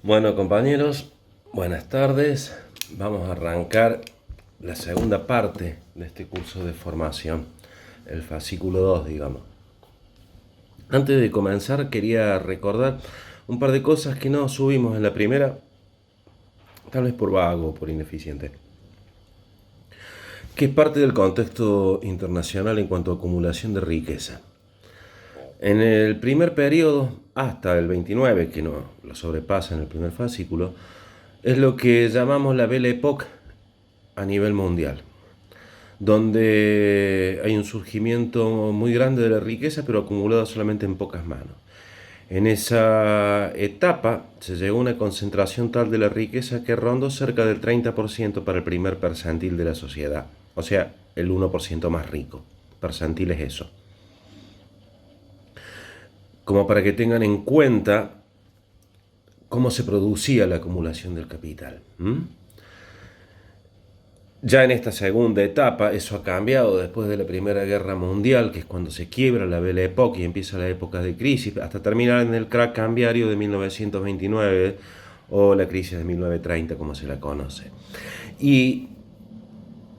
Bueno, compañeros, buenas tardes. Vamos a arrancar la segunda parte de este curso de formación, el fascículo 2, digamos. Antes de comenzar, quería recordar un par de cosas que no subimos en la primera, tal vez por vago o por ineficiente, que es parte del contexto internacional en cuanto a acumulación de riqueza. En el primer periodo, hasta el 29, que no lo sobrepasa en el primer fascículo, es lo que llamamos la Belle Époque a nivel mundial, donde hay un surgimiento muy grande de la riqueza, pero acumulada solamente en pocas manos. En esa etapa se llegó a una concentración tal de la riqueza que rondó cerca del 30% para el primer percentil de la sociedad, o sea, el 1% más rico. Percentil es eso. Como para que tengan en cuenta cómo se producía la acumulación del capital. Ya en esta segunda etapa, eso ha cambiado después de la Primera Guerra Mundial, que es cuando se quiebra la Belle Époque y empieza la época de crisis, hasta terminar en el crack cambiario de 1929 o la crisis de 1930, como se la conoce. Y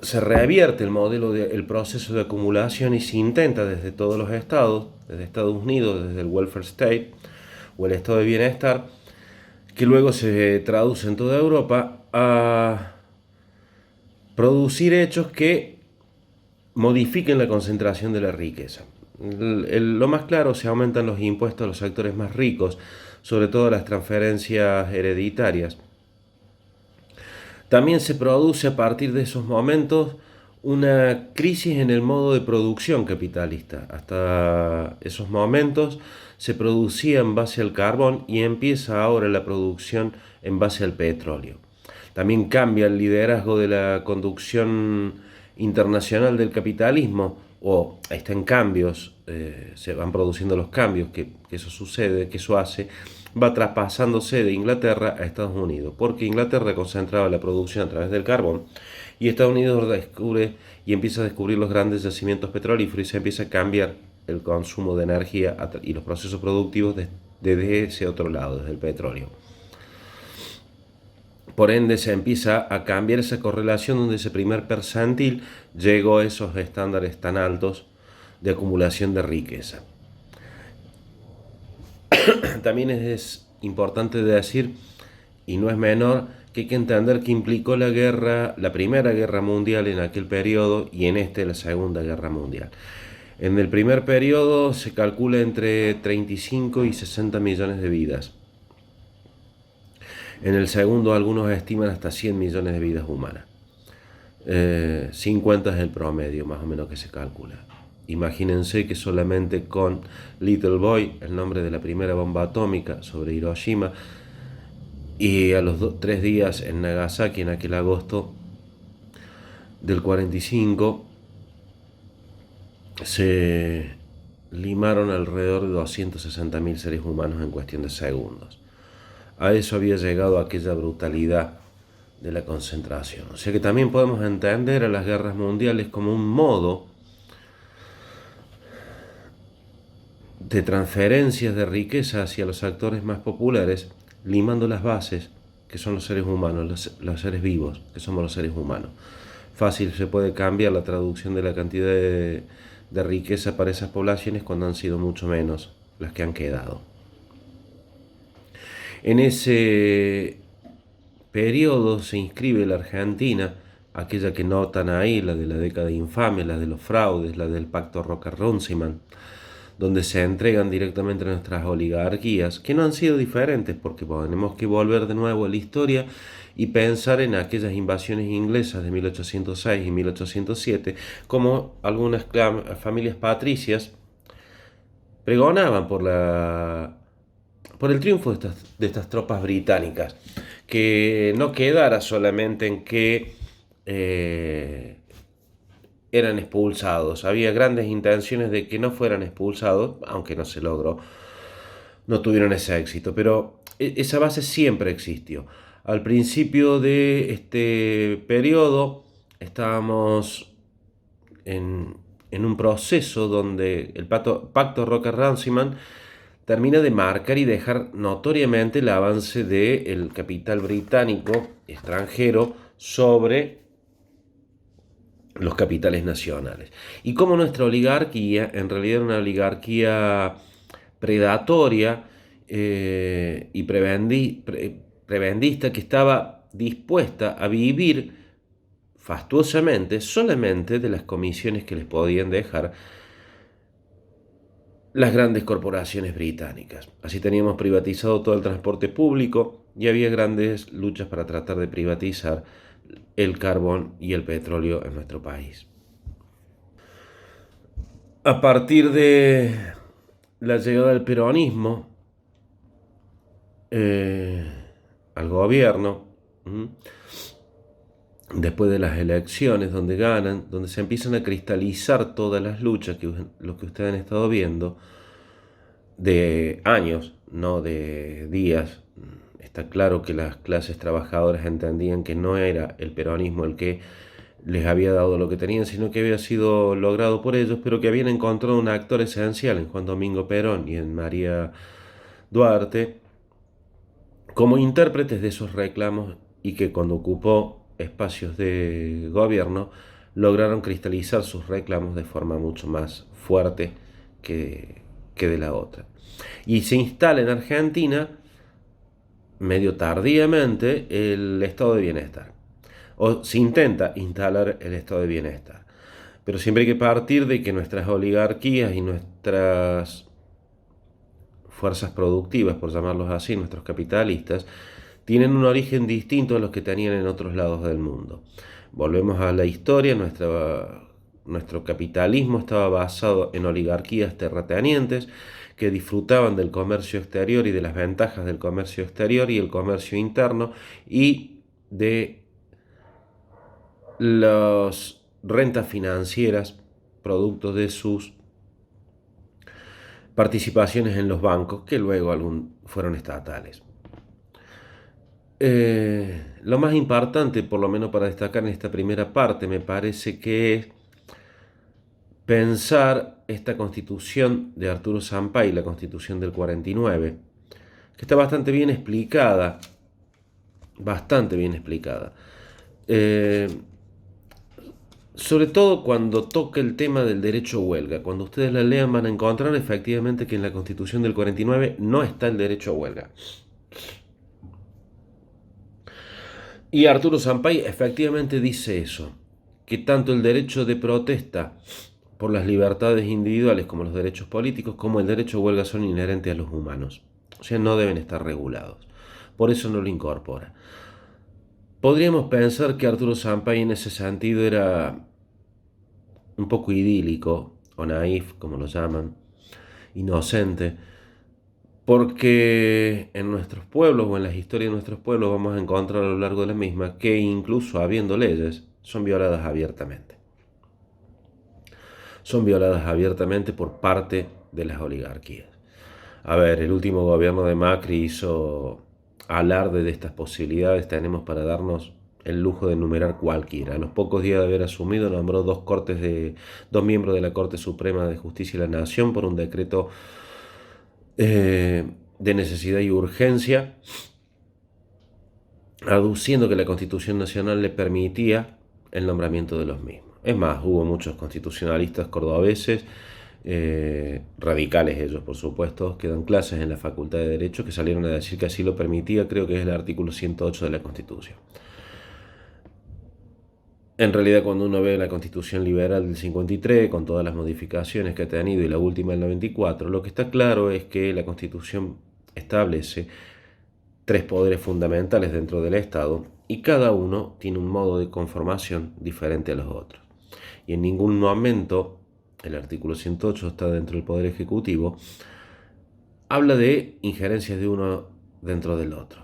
se revierte el modelo, el proceso de acumulación y se intenta desde todos los estados, desde Estados Unidos, desde el welfare state o el estado de bienestar, que luego se traduce en toda Europa a producir hechos que modifiquen la concentración de la riqueza. Lo más claro, se aumentan los impuestos a los sectores más ricos, sobre todo las transferencias hereditarias. También se produce a partir de esos momentos una crisis en el modo de producción capitalista. Hasta esos momentos se producía en base al carbón y empieza ahora la producción en base al petróleo. También cambia el liderazgo de la conducción internacional del capitalismo, o está en cambios, se van produciendo los cambios que eso sucede, que eso hace, va traspasándose de Inglaterra a Estados Unidos, porque Inglaterra concentraba la producción a través del carbón y Estados Unidos descubre y empieza a descubrir los grandes yacimientos petrolíferos y se empieza a cambiar el consumo de energía y los procesos productivos desde ese otro lado, desde el petróleo. Por ende, se empieza a cambiar esa correlación donde ese primer percentil llegó a esos estándares tan altos de acumulación de riqueza. También es importante decir, y no es menor, que hay que entender que implicó la Primera Guerra Mundial en aquel periodo y en la Segunda Guerra Mundial. En el primer periodo se calcula entre 35 y 60 millones de vidas. En el segundo algunos estiman hasta 100 millones de vidas humanas. 50 es el promedio más o menos que se calcula. Imagínense que solamente con Little Boy, el nombre de la primera bomba atómica sobre Hiroshima, y a los 3 días en Nagasaki, en aquel agosto del 45, se limaron alrededor de 260.000 seres humanos en cuestión de segundos. A eso había llegado aquella brutalidad de la concentración. O sea que también podemos entender a las guerras mundiales como un modo de transferencias de riqueza hacia los actores más populares, limando las bases, que son los seres humanos, los seres vivos, que somos los seres humanos. Fácil se puede cambiar la traducción de la cantidad de riqueza para esas poblaciones cuando han sido mucho menos las que han quedado. En ese periodo se inscribe la Argentina, aquella que notan ahí, la de la década infame, la de los fraudes, la del pacto Roca-Runciman, donde se entregan directamente a nuestras oligarquías, que no han sido diferentes, porque tenemos que volver de nuevo a la historia y pensar en aquellas invasiones inglesas de 1806 y 1807, como algunas familias patricias pregonaban por el triunfo de estas tropas británicas, que no quedara solamente en que eran expulsados. Había grandes intenciones de que no fueran expulsados, aunque no se logró, no tuvieron ese éxito, pero esa base siempre existió. Al principio de este periodo estábamos en un proceso donde el pacto Roca-Runciman termina de marcar y dejar notoriamente el avance del capital británico extranjero sobre los capitales nacionales. Y como nuestra oligarquía, en realidad era una oligarquía predatoria y prebendista que estaba dispuesta a vivir fastuosamente solamente de las comisiones que les podían dejar las grandes corporaciones británicas. Así teníamos privatizado todo el transporte público y había grandes luchas para tratar de privatizar el carbón y el petróleo en nuestro país. A partir de la llegada del peronismo al gobierno, después de las elecciones donde ganan, donde se empiezan a cristalizar todas las luchas, lo que ustedes han estado viendo, de años, no de días. Está claro que las clases trabajadoras entendían que no era el peronismo el que les había dado lo que tenían, sino que había sido logrado por ellos, pero que habían encontrado un actor esencial en Juan Domingo Perón y en María Duarte como intérpretes de esos reclamos, y que cuando ocupó espacios de gobierno lograron cristalizar sus reclamos de forma mucho más fuerte que de la otra. Y se instala en Argentina, medio tardíamente, el estado de bienestar. O se intenta instalar el estado de bienestar. Pero siempre hay que partir de que nuestras oligarquías y nuestras fuerzas productivas, por llamarlos así, nuestros capitalistas, tienen un origen distinto a los que tenían en otros lados del mundo. Volvemos a la historia, nuestro capitalismo estaba basado en oligarquías terratenientes que disfrutaban del comercio exterior y de las ventajas del comercio exterior y el comercio interno y de las rentas financieras producto de sus participaciones en los bancos, que luego fueron estatales. Lo más importante, por lo menos para destacar en esta primera parte, me parece que es pensar esta constitución de Arturo Sampay, la constitución del 49, que está bastante bien explicada, sobre todo cuando toca el tema del derecho a huelga. Cuando ustedes la lean van a encontrar efectivamente que en la constitución del 49 no está el derecho a huelga. Y Arturo Sampay efectivamente dice eso, que tanto el derecho de protesta por las libertades individuales como los derechos políticos, como el derecho a huelga son inherentes a los humanos. O sea, no deben estar regulados. Por eso no lo incorpora. Podríamos pensar que Arturo Sampay en ese sentido era un poco idílico, o naif, como lo llaman, inocente, porque en nuestros pueblos o en las historias de nuestros pueblos vamos a encontrar a lo largo de la misma que incluso habiendo leyes, son violadas abiertamente. Son violadas abiertamente por parte de las oligarquías. A ver, el último gobierno de Macri hizo alarde de estas posibilidades. Tenemos para darnos el lujo de enumerar cualquiera. A los pocos días de haber asumido, nombró dos miembros de la Corte Suprema de Justicia de la Nación por un decreto de necesidad y urgencia, aduciendo que la Constitución Nacional le permitía el nombramiento de los mismos. Es más, hubo muchos constitucionalistas cordobeses, radicales ellos por supuesto, que dan clases en la Facultad de Derecho, que salieron a decir que así lo permitía, creo que es el artículo 108 de la Constitución. En realidad, cuando uno ve la Constitución Liberal del 53, con todas las modificaciones que ha tenido, y la última del 94, lo que está claro es que la Constitución establece tres poderes fundamentales dentro del Estado, y cada uno tiene un modo de conformación diferente a los otros. Y en ningún momento el artículo 108 está dentro del Poder Ejecutivo, habla de injerencias de uno dentro del otro.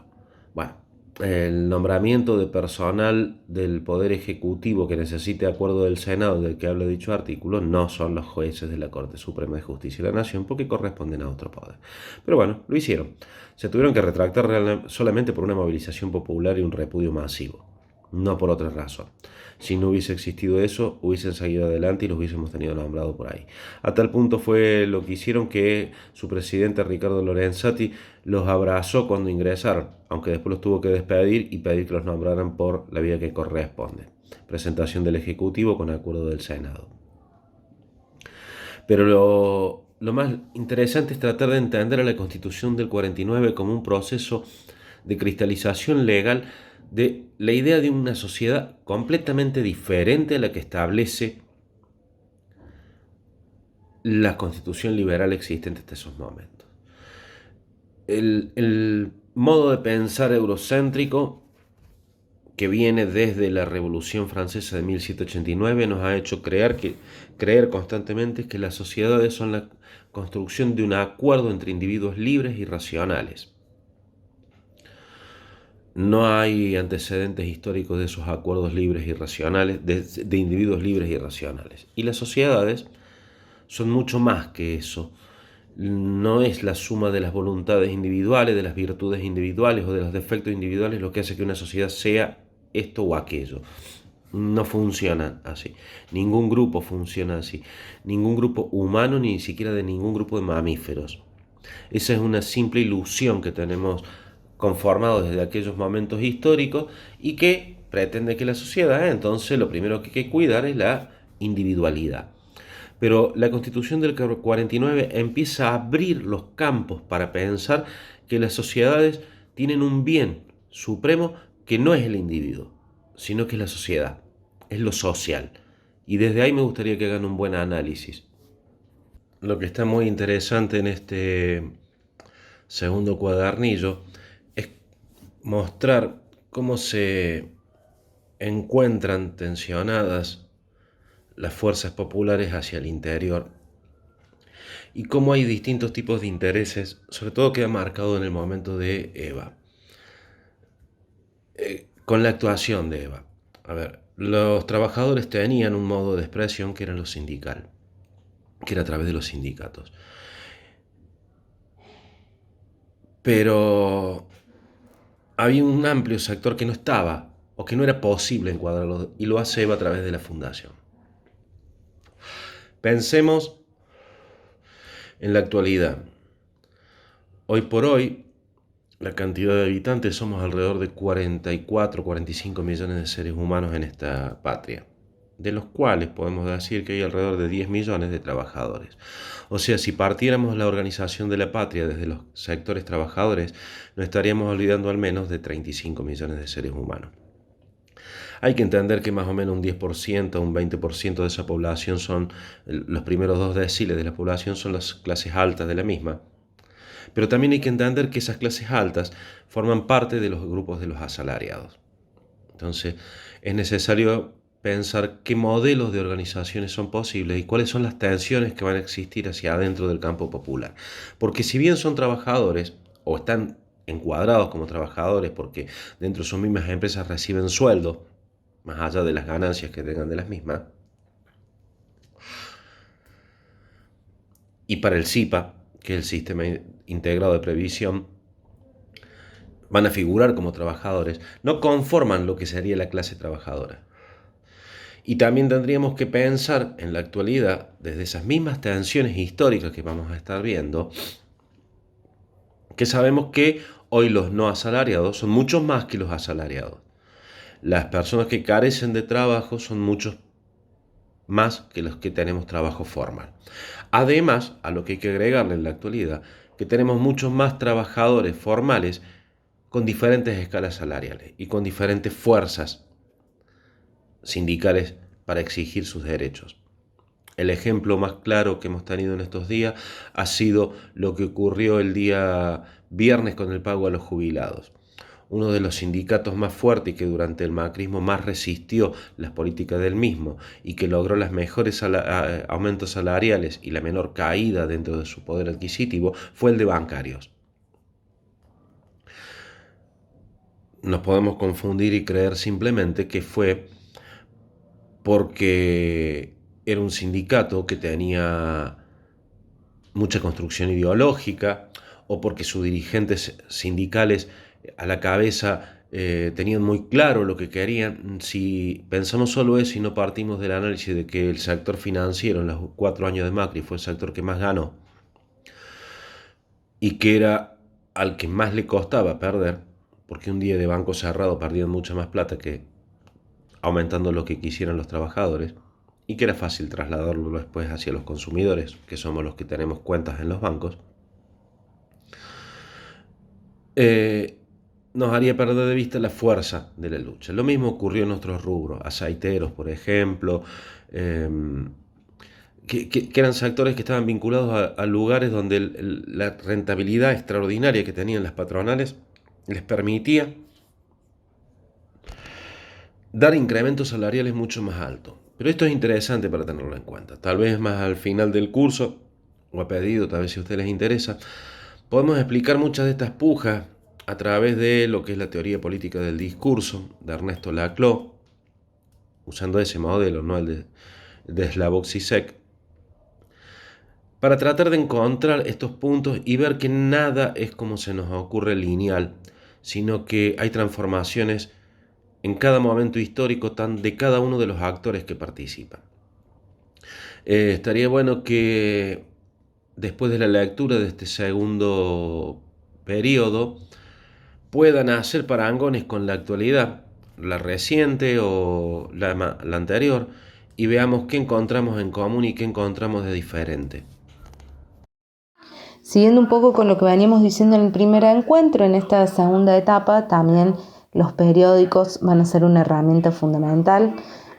Bueno, el nombramiento de personal del Poder Ejecutivo que necesite acuerdo del Senado, del que habla dicho artículo, no son los jueces de la Corte Suprema de Justicia de la Nación, porque corresponden a otro poder. Pero bueno, lo hicieron. Se tuvieron que retractar solamente por una movilización popular y un repudio masivo. no por otra razón. Si no hubiese existido eso, hubiesen seguido adelante y los hubiésemos tenido nombrado por ahí. A tal punto fue lo que hicieron que su presidente Ricardo Lorenzati los abrazó cuando ingresaron, aunque después los tuvo que despedir y pedir que los nombraran por la vía que corresponde. Presentación del Ejecutivo con acuerdo del Senado. Pero lo más interesante es tratar de entender a la Constitución del 49 como un proceso de cristalización legal de la idea de una sociedad completamente diferente a la que establece la Constitución liberal existente hasta esos momentos. El modo de pensar eurocéntrico que viene desde la Revolución Francesa de 1789 nos ha hecho creer constantemente que las sociedades son la construcción de un acuerdo entre individuos libres y racionales. No hay antecedentes históricos de esos acuerdos libres y racionales, de individuos libres y racionales. Y las sociedades son mucho más que eso. No es la suma de las voluntades individuales, de las virtudes individuales o de los defectos individuales lo que hace que una sociedad sea esto o aquello. No funciona así. Ningún grupo funciona así. Ningún grupo humano, ni siquiera de ningún grupo de mamíferos. Esa es una simple ilusión que tenemos conformado desde aquellos momentos históricos y que pretende que la sociedad, entonces lo primero que hay que cuidar es la individualidad. Pero la Constitución del 49 empieza a abrir los campos para pensar que las sociedades tienen un bien supremo que no es el individuo, sino que es la sociedad, es lo social. Y desde ahí me gustaría que hagan un buen análisis. Lo que está muy interesante en este segundo cuadernillo es mostrar cómo se encuentran tensionadas las fuerzas populares hacia el interior y cómo hay distintos tipos de intereses, sobre todo queda marcado en el momento de Eva, con la actuación de Eva. A ver, los trabajadores tenían un modo de expresión que era lo sindical, que era a través de los sindicatos. Pero había un amplio sector que no estaba o que no era posible encuadrarlo y lo hace Eva a través de la fundación. Pensemos en la actualidad. Hoy por hoy, la cantidad de habitantes somos alrededor de 44, 45 millones de seres humanos en esta patria, de los cuales podemos decir que hay alrededor de 10 millones de trabajadores. O sea, si partiéramos la organización de la patria desde los sectores trabajadores, nos estaríamos olvidando al menos de 35 millones de seres humanos. Hay que entender que más o menos un 10%, un 20% de esa población son, los primeros 2 deciles de la población son las clases altas de la misma. Pero también hay que entender que esas clases altas forman parte de los grupos de los asalariados. Entonces, es necesario pensar qué modelos de organizaciones son posibles y cuáles son las tensiones que van a existir hacia adentro del campo popular. Porque si bien son trabajadores o están encuadrados como trabajadores porque dentro de sus mismas empresas reciben sueldo, más allá de las ganancias que tengan de las mismas, y para el SIPA, que es el Sistema Integrado de Previsión, van a figurar como trabajadores, no conforman lo que sería la clase trabajadora. Y también tendríamos que pensar en la actualidad, desde esas mismas tensiones históricas que vamos a estar viendo, que sabemos que hoy los no asalariados son muchos más que los asalariados. Las personas que carecen de trabajo son muchos más que los que tenemos trabajo formal. Además, a lo que hay que agregarle en la actualidad, que tenemos muchos más trabajadores formales con diferentes escalas salariales y con diferentes fuerzas sindicales para exigir sus derechos. El ejemplo más claro que hemos tenido en estos días ha sido lo que ocurrió el día viernes con el pago a los jubilados. Uno de los sindicatos más fuertes y que durante el macrismo más resistió las políticas del mismo y que logró los mejores aumentos salariales y la menor caída dentro de su poder adquisitivo fue el de bancarios. Nos podemos confundir y creer simplemente que fue porque era un sindicato que tenía mucha construcción ideológica o porque sus dirigentes sindicales a la cabeza tenían muy claro lo que querían. Si pensamos solo eso y no partimos del análisis de que el sector financiero en los 4 años de Macri fue el sector que más ganó y que era al que más le costaba perder, porque un día de banco cerrado perdían mucha más plata que aumentando lo que quisieran los trabajadores, y que era fácil trasladarlo después hacia los consumidores, que somos los que tenemos cuentas en los bancos, nos haría perder de vista la fuerza de la lucha. Lo mismo ocurrió en otros rubros, aceiteros, por ejemplo, que eran sectores que estaban vinculados a lugares donde la rentabilidad extraordinaria que tenían las patronales les permitía dar incrementos salariales mucho más altos. Pero esto es interesante para tenerlo en cuenta. Tal vez más al final del curso, o a pedido, tal vez si a ustedes les interesa, podemos explicar muchas de estas pujas a través de lo que es la teoría política del discurso de Ernesto Laclau, usando ese modelo, no el de Slavoj Žižek, para tratar de encontrar estos puntos y ver que nada es como se nos ocurre lineal, sino que hay transformaciones en cada momento histórico de cada uno de los actores que participan. Estaría bueno que después de la lectura de este segundo periodo puedan hacer parangones con la actualidad, la reciente o la anterior, y veamos qué encontramos en común y qué encontramos de diferente. Siguiendo un poco con lo que veníamos diciendo en el primer encuentro, en esta segunda etapa también los periódicos van a ser una herramienta fundamental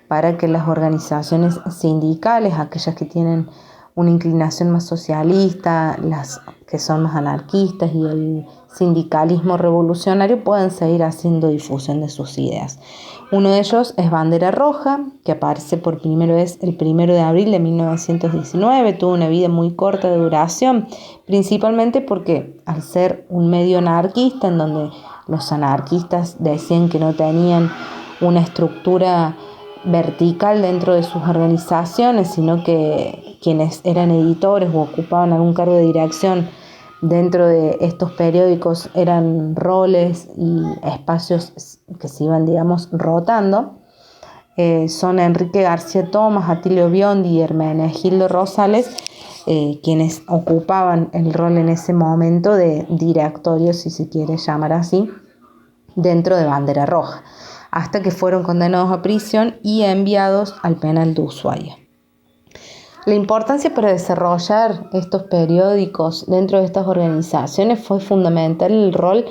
para que las organizaciones sindicales, aquellas que tienen una inclinación más socialista, las que son más anarquistas y el sindicalismo revolucionario, puedan seguir haciendo difusión de sus ideas. Uno de ellos es Bandera Roja, que aparece por primera vez el 1 de abril de 1919, tuvo una vida muy corta de duración, principalmente porque al ser un medio anarquista, en donde los anarquistas decían que no tenían una estructura vertical dentro de sus organizaciones, sino que quienes eran editores o ocupaban algún cargo de dirección dentro de estos periódicos eran roles y espacios que se iban, digamos, rotando. Son Enrique García Tomás, Atilio Biondi y Hermenegildo Rosales quienes ocupaban el rol en ese momento de directorio, si se quiere llamar así, dentro de Bandera Roja, hasta que fueron condenados a prisión y enviados al penal de Ushuaia. La importancia para desarrollar estos periódicos dentro de estas organizaciones fue fundamental el rol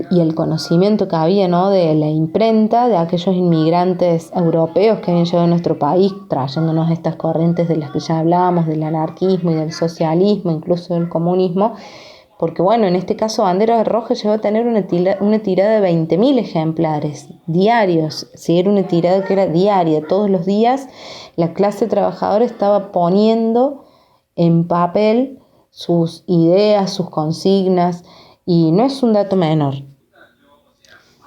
y el conocimiento que había, ¿no?, de la imprenta, de aquellos inmigrantes europeos que habían llegado a nuestro país trayéndonos estas corrientes de las que ya hablábamos, del anarquismo y del socialismo, incluso del comunismo, porque bueno, en este caso Bandera Roja llegó a tener una tirada de 20.000 ejemplares diarios, ¿sí? Era una tirada que era diaria, todos los días la clase trabajadora estaba poniendo en papel sus ideas, sus consignas, y no es un dato menor.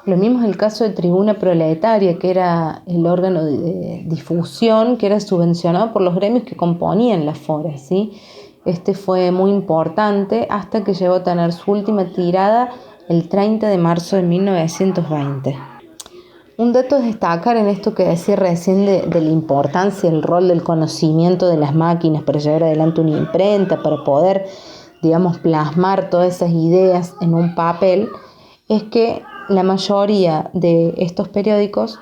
Lo mismo es el caso de Tribuna Proletaria, que era el órgano de difusión que era subvencionado por los gremios que componían la FORA, ¿sí? Este fue muy importante hasta que llegó a tener su última tirada el 30 de marzo de 1920. Un dato a destacar en esto que decía recién de la importancia, el rol del conocimiento de las máquinas para llevar adelante una imprenta, para poder, digamos, plasmar todas esas ideas en un papel, es que la mayoría de estos periódicos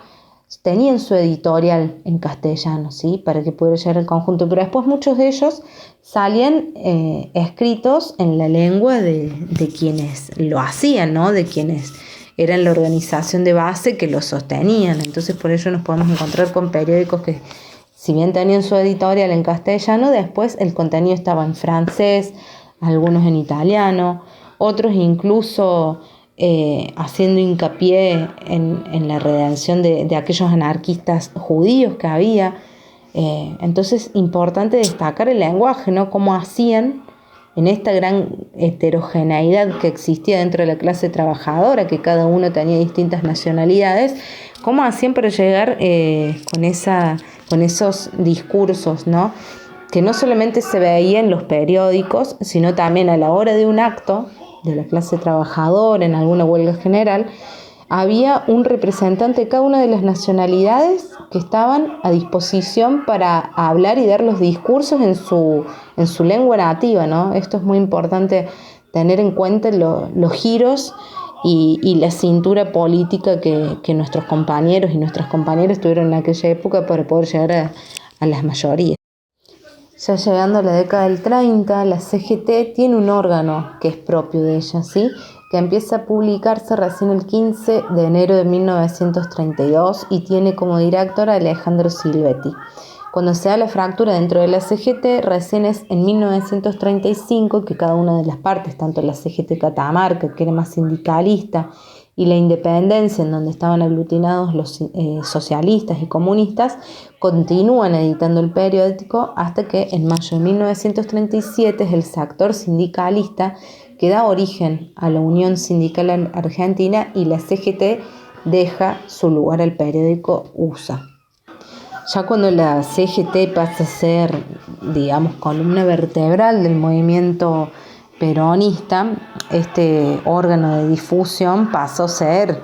tenían su editorial en castellano, ¿sí?, para que pudiera llegar al conjunto, pero después muchos de ellos salían escritos en la lengua de quienes lo hacían, ¿no?, de quienes eran la organización de base que lo sostenían. Entonces por ello nos podemos encontrar con periódicos que, si bien tenían su editorial en castellano, después el contenido estaba en francés, algunos en italiano, otros incluso haciendo hincapié en la redención de aquellos anarquistas judíos que había. Entonces, importante destacar el lenguaje, ¿no?, cómo hacían en esta gran heterogeneidad que existía dentro de la clase trabajadora, que cada uno tenía distintas nacionalidades, cómo hacían para llegar con esos discursos, ¿no?, que no solamente se veía en los periódicos, sino también a la hora de un acto de la clase trabajadora, en alguna huelga general, había un representante de cada una de las nacionalidades que estaban a disposición para hablar y dar los discursos en su lengua nativa, ¿no? Esto es muy importante tener en cuenta los giros y la cintura política que nuestros compañeros y nuestras compañeras tuvieron en aquella época para poder llegar a las mayorías. Ya llegando a la década del 30, la CGT tiene un órgano que es propio de ella, ¿sí?, que empieza a publicarse recién el 15 de enero de 1932 y tiene como director a Alejandro Silvetti. Cuando se da la fractura dentro de la CGT, recién es en 1935 que cada una de las partes, tanto la CGT Catamarca, que era más sindicalista, y la Independencia, en donde estaban aglutinados los socialistas y comunistas, continúan editando el periódico hasta que en mayo de 1937 es el sector sindicalista que da origen a la Unión Sindical Argentina y la CGT deja su lugar al periódico USA. Ya cuando la CGT pasa a ser, digamos, columna vertebral del movimiento peronista, este órgano de difusión pasó a ser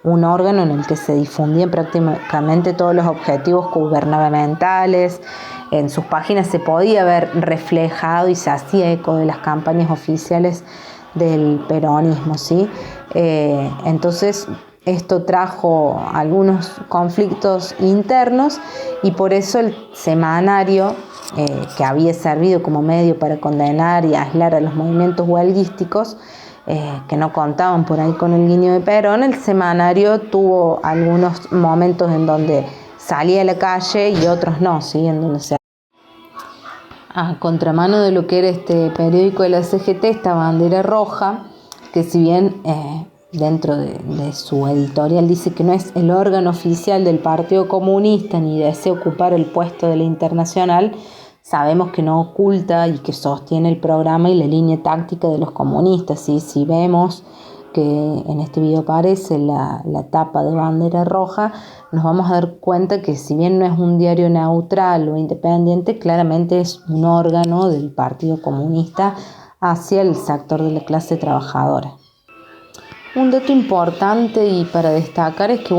un órgano en el que se difundían prácticamente todos los objetivos gubernamentales. En sus páginas se podía ver reflejado y se hacía eco de las campañas oficiales del peronismo, ¿sí? Entonces, esto trajo algunos conflictos internos y por eso el semanario, que había servido como medio para condenar y aislar a los movimientos huelguísticos, que no contaban por ahí con el guiño de Perón, el semanario tuvo algunos momentos en donde salía a la calle y otros no, ¿sí?, en donde se... A contramano de lo que era este periódico de la CGT, esta Bandera Roja, que si bien dentro de su editorial dice que no es el órgano oficial del Partido Comunista ni desea ocupar el puesto de la Internacional, sabemos que no oculta y que sostiene el programa y la línea táctica de los comunistas, ¿sí? Si vemos que en este video aparece la tapa de Bandera Roja, nos vamos a dar cuenta que si bien no es un diario neutral o independiente, claramente es un órgano del Partido Comunista hacia el sector de la clase trabajadora. Un dato importante y para destacar es que,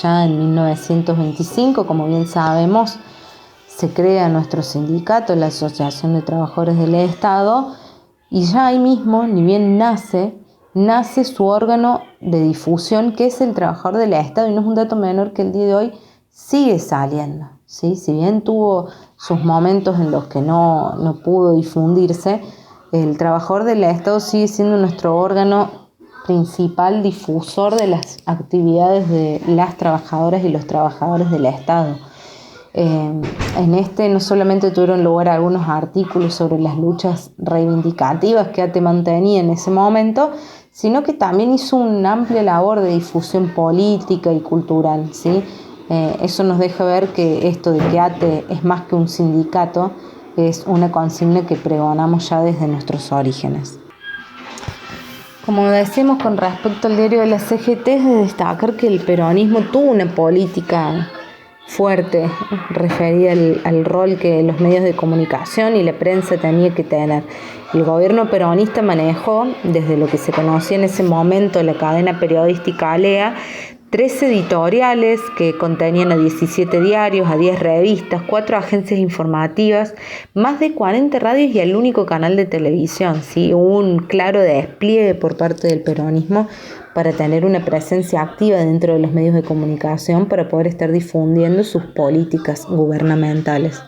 ya en 1925, como bien sabemos, se crea nuestro sindicato, la Asociación de Trabajadores del Estado, y ya ahí mismo, ni bien nace su órgano de difusión, que es el Trabajador del Estado, y no es un dato menor que el día de hoy sigue saliendo, ¿sí? Si bien tuvo sus momentos en los que no pudo difundirse, el Trabajador del Estado sigue siendo nuestro órgano principal difusor de las actividades de las trabajadoras y los trabajadores del Estado. En este no solamente tuvieron lugar algunos artículos sobre las luchas reivindicativas que ATE mantenía en ese momento, sino que también hizo una amplia labor de difusión política y cultural, ¿sí? Eso nos deja ver que esto de que ATE es más que un sindicato es una consigna que pregonamos ya desde nuestros orígenes. Como decimos con respecto al diario de la CGT, es de destacar que el peronismo tuvo una política fuerte referida al rol que los medios de comunicación y la prensa tenía que tener. El gobierno peronista manejó, desde lo que se conocía en ese momento la cadena periodística ALEA, 13 editoriales que contenían a 17 diarios, a 10 revistas, 4 agencias informativas, más de 40 radios y el único canal de televisión, ¿sí? Un claro despliegue por parte del peronismo para tener una presencia activa dentro de los medios de comunicación para poder estar difundiendo sus políticas gubernamentales.